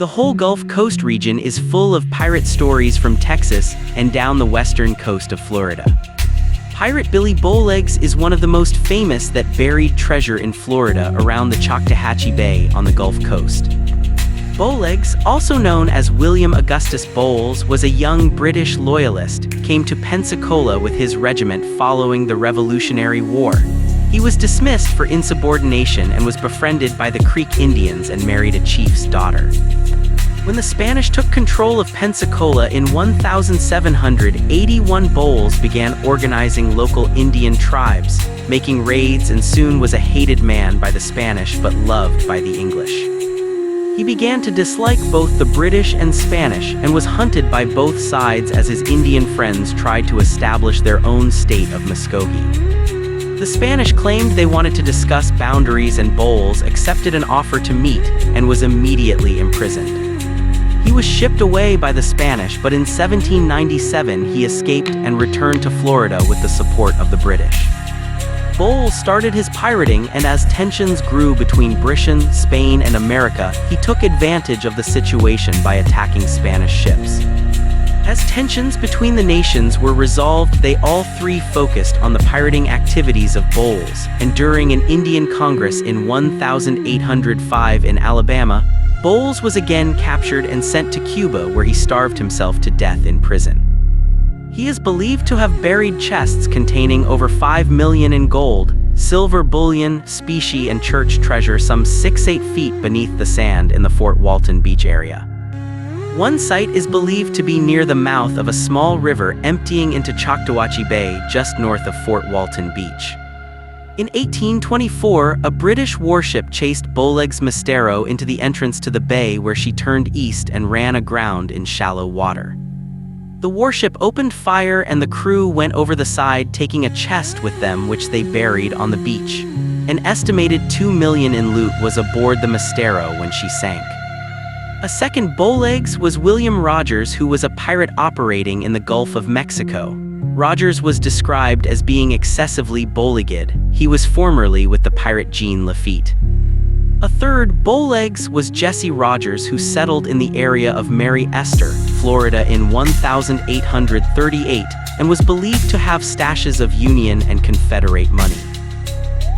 The whole Gulf Coast region is full of pirate stories from Texas and down the western coast of Florida. Pirate Billy Bowlegs is one of the most famous that buried treasure in Florida around the Choctawhatchee Bay on the Gulf Coast. Bowlegs, also known as William Augustus Bowles, was a young British loyalist, came to Pensacola with his regiment following the Revolutionary War. He was dismissed for insubordination and was befriended by the Creek Indians and married a chief's daughter. When the Spanish took control of Pensacola in 1781, Bowles began organizing local Indian tribes, making raids, and soon was a hated man by the Spanish but loved by the English. He began to dislike both the British and Spanish and was hunted by both sides as his Indian friends tried to establish their own state of Muskogee. The Spanish claimed they wanted to discuss boundaries, and Bowles accepted an offer to meet and was immediately imprisoned. He was shipped away by the Spanish, but in 1797 he escaped and returned to Florida with the support of the British. Bowles started his pirating, and as tensions grew between Britain, Spain, and America, he took advantage of the situation by attacking Spanish ships. As tensions between the nations were resolved, they all three focused on the pirating activities of Bowles, and during an Indian Congress in 1805 in Alabama, Bowles was again captured and sent to Cuba, where he starved himself to death in prison. He is believed to have buried chests containing over $5 million in gold, silver bullion, specie, and church treasure some 6-8 feet beneath the sand in the Fort Walton Beach area. One site is believed to be near the mouth of a small river emptying into Choctawhatchee Bay just north of Fort Walton Beach. In 1824, a British warship chased Bowlegs Mestero into the entrance to the bay, where she turned east and ran aground in shallow water. The warship opened fire and the crew went over the side, taking a chest with them which they buried on the beach. An estimated $2 million in loot was aboard the Mestero when she sank. A second Bowlegs was William Rogers, who was a pirate operating in the Gulf of Mexico. Rogers was described as being excessively bowlegged. He was formerly with the pirate Jean Lafitte. A third Bowlegs was Jesse Rogers, who settled in the area of Mary Esther, Florida in 1838 and was believed to have stashes of Union and Confederate money.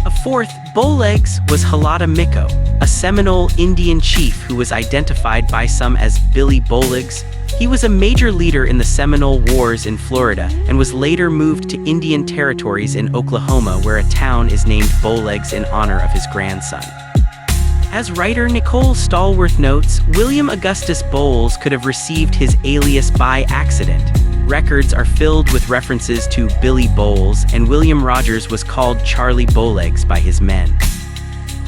A fourth Bowlegs was Halata Miko, a Seminole Indian chief who was identified by some as Billy Bowlegs. He was a major leader in the Seminole Wars in Florida and was later moved to Indian territories in Oklahoma, where a town is named Bowlegs in honor of his grandson. As writer Nicole Stallworth notes, William Augustus Bowles could have received his alias by accident. Records are filled with references to Billy Bowles, and William Rogers was called Charlie Bowlegs by his men.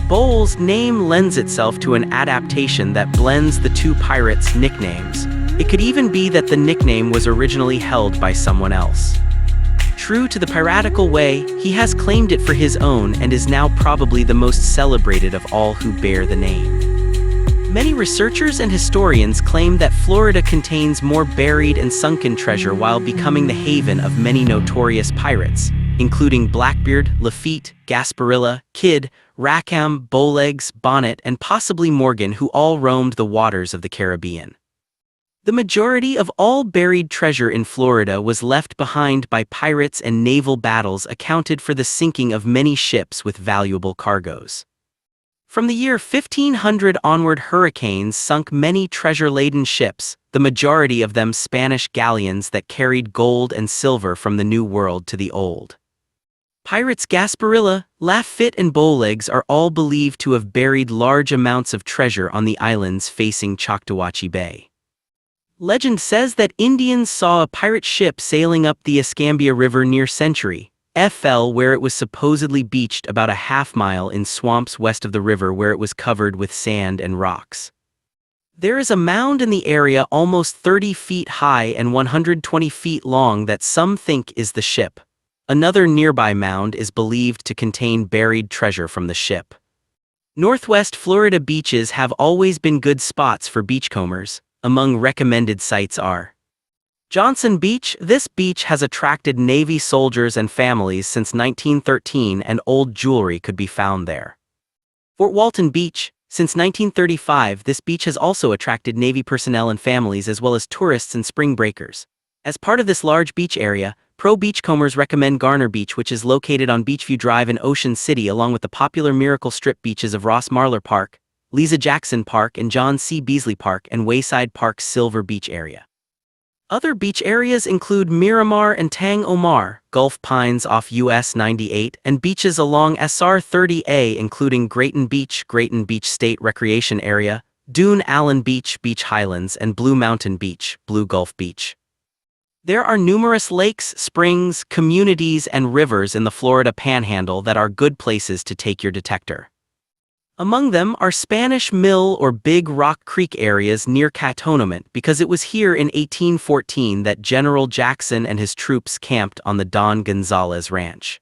Bowles' name lends itself to an adaptation that blends the two pirates' nicknames. It could even be that the nickname was originally held by someone else. True to the piratical way, he has claimed it for his own and is now probably the most celebrated of all who bear the name. Many researchers and historians claim that Florida contains more buried and sunken treasure, while becoming the haven of many notorious pirates, including Blackbeard, Lafitte, Gasparilla, Kidd, Rackham, Bowlegs, Bonnet, and possibly Morgan, who all roamed the waters of the Caribbean. The majority of all buried treasure in Florida was left behind by pirates, and naval battles accounted for the sinking of many ships with valuable cargoes. From the year 1500 onward, hurricanes sunk many treasure-laden ships, the majority of them Spanish galleons that carried gold and silver from the New World to the Old. Pirates Gasparilla, Lafitte, and Bowlegs are all believed to have buried large amounts of treasure on the islands facing Choctawhatchee Bay. Legend says that Indians saw a pirate ship sailing up the Escambia River near Century, FL, where it was supposedly beached about a half-mile in swamps west of the river, where it was covered with sand and rocks. There is a mound in the area almost 30 feet high and 120 feet long that some think is the ship. Another nearby mound is believed to contain buried treasure from the ship. Northwest Florida beaches have always been good spots for beachcombers. Among recommended sites are Johnson Beach. This beach has attracted Navy soldiers and families since 1913, and old jewelry could be found there. Fort Walton Beach. Since 1935, this beach has also attracted Navy personnel and families as well as tourists and spring breakers. As part of this large beach area, pro beachcombers recommend Garner Beach, which is located on Beachview Drive in Ocean City, along with the popular Miracle Strip beaches of Ross Marler Park, Lisa Jackson Park, and John C. Beasley Park, and Wayside Park's Silver Beach area. Other beach areas include Miramar and Tang Omar, Gulf Pines off US 98, and beaches along SR 30A including Grayton Beach State Recreation Area, Dune Allen Beach, Beach Highlands, and Blue Mountain Beach, Blue Gulf Beach. There are numerous lakes, springs, communities, and rivers in the Florida Panhandle that are good places to take your detector. Among them are Spanish Mill or Big Rock Creek areas near Cantonment, because it was here in 1814 that General Jackson and his troops camped on the Don Gonzalez Ranch.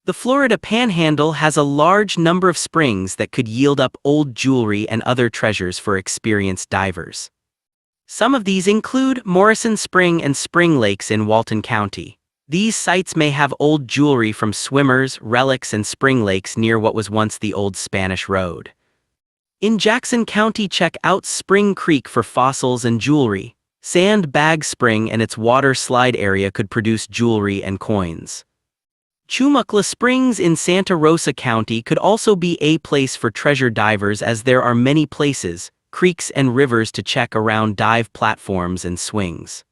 The Florida Panhandle has a large number of springs that could yield up old jewelry and other treasures for experienced divers. Some of these include Morrison Spring and Spring Lakes in Walton County. These sites may have old jewelry from swimmers, relics, and spring lakes near what was once the old Spanish Road. In Jackson County, check out Spring Creek for fossils and jewelry. Sand Bag Spring and its water slide area could produce jewelry and coins. Chumuckla Springs in Santa Rosa County could also be a place for treasure divers, as there are many places, creeks and rivers to check around dive platforms and swings.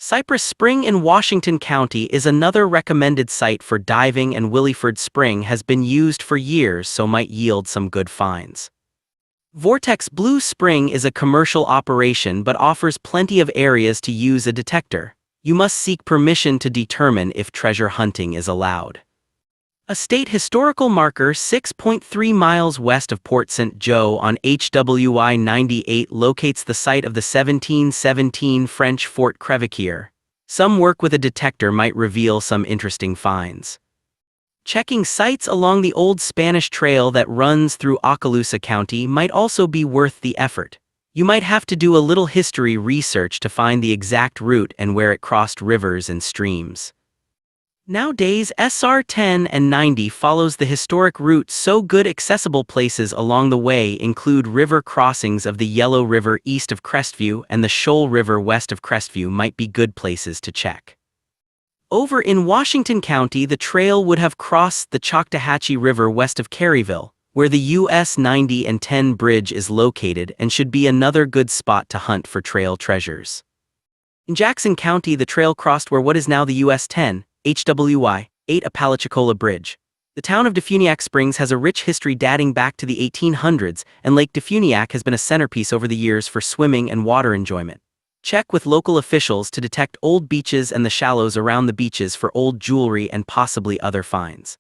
Cypress Spring in Washington County is another recommended site for diving, and Williford Spring has been used for years, so might yield some good finds. Vortex Blue Spring is a commercial operation but offers plenty of areas to use a detector. You must seek permission to determine if treasure hunting is allowed. A state historical marker 6.3 miles west of Port St. Joe on HWI 98 locates the site of the 1717 French Fort Crèvecoeur. Some work with a detector might reveal some interesting finds. Checking sites along the old Spanish Trail that runs through Okaloosa County might also be worth the effort. You might have to do a little history research to find the exact route and where it crossed rivers and streams. Nowadays, SR 10 and 90 follows the historic route, so good accessible places along the way include river crossings of the Yellow River east of Crestview and the Shoal River west of Crestview might be good places to check. Over in Washington County, the trail would have crossed the Choctawhatchee River west of Caryville, where the US 90 and 10 bridge is located, and should be another good spot to hunt for trail treasures. In Jackson County, the trail crossed where what is now the US 10, HWI 8 Apalachicola Bridge. The town of Defuniak Springs has a rich history dating back to the 1800s, and Lake Defuniak has been a centerpiece over the years for swimming and water enjoyment. Check with local officials to detect old beaches and the shallows around the beaches for old jewelry and possibly other finds.